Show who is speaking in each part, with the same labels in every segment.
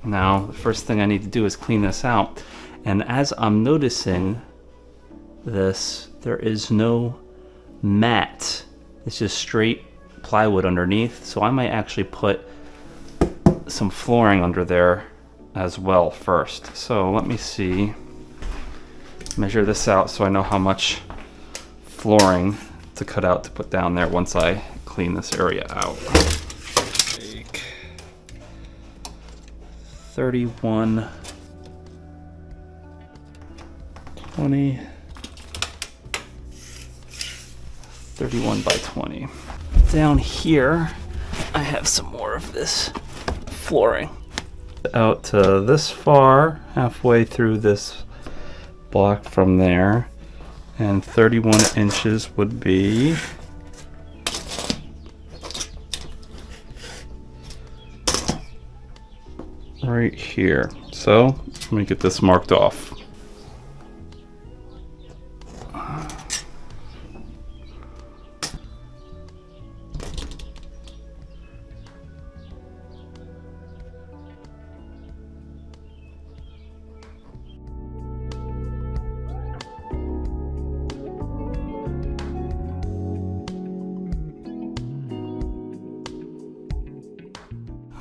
Speaker 1: Now, the first thing I need to do is clean this out. And as I'm noticing this, there is no mat. It's just straight plywood underneath. So I might actually put some flooring under there as well first. So let me see. Measure this out so I know how much flooring to cut out to put down there once I clean this area out. Take 31, 20, 31 by 20. Down here, I have some more of this flooring. Out to this far, halfway through this block from there, and 31 inches would be right here. So let me get this marked off.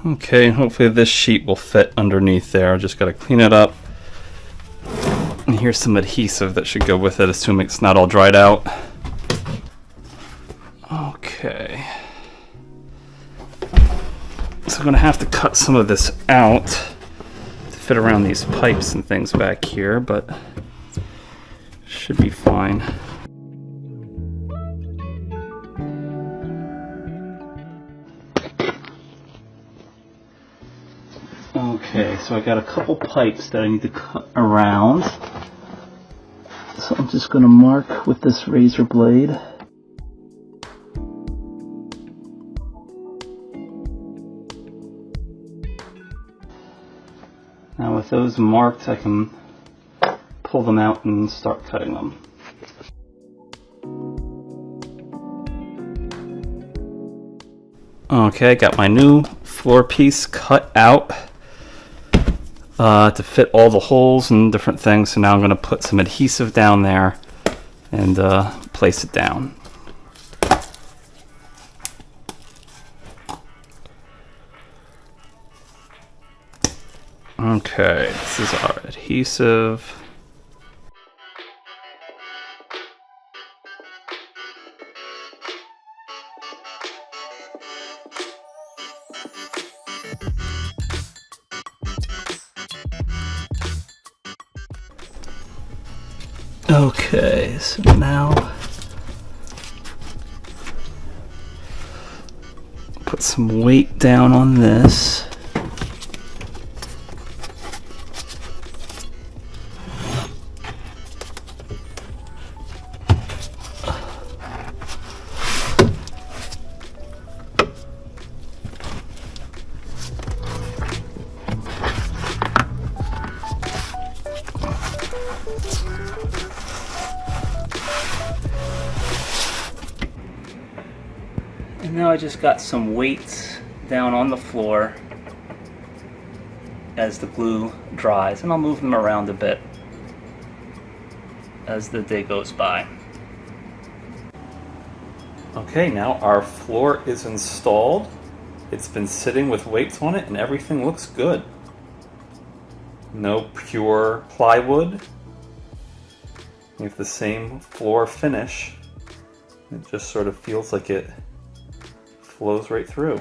Speaker 1: Okay, hopefully this sheet will fit underneath there. I just gotta clean it up. And here's some adhesive that should go with it, assuming it's not all dried out. Okay. So I'm gonna have to cut some of this out to fit around these pipes and things back here, but should be fine. Okay, so I got a couple pipes that I need to cut around. So I'm just going to mark with this razor blade. Now with those marked, I can pull them out and start cutting them. Okay, I got my new floor piece cut out to fit all the holes and different things. So now I'm going to put some adhesive down there and place it down. Okay, this is our adhesive. Okay, so now put some weight down on this. And now I just got some weights down on the floor as the glue dries, and I'll move them around a bit as the day goes by. Okay, now our floor is installed. It's been sitting with weights on it and everything looks good. No pure plywood. We have the same floor finish. It just sort of feels like it flows right through.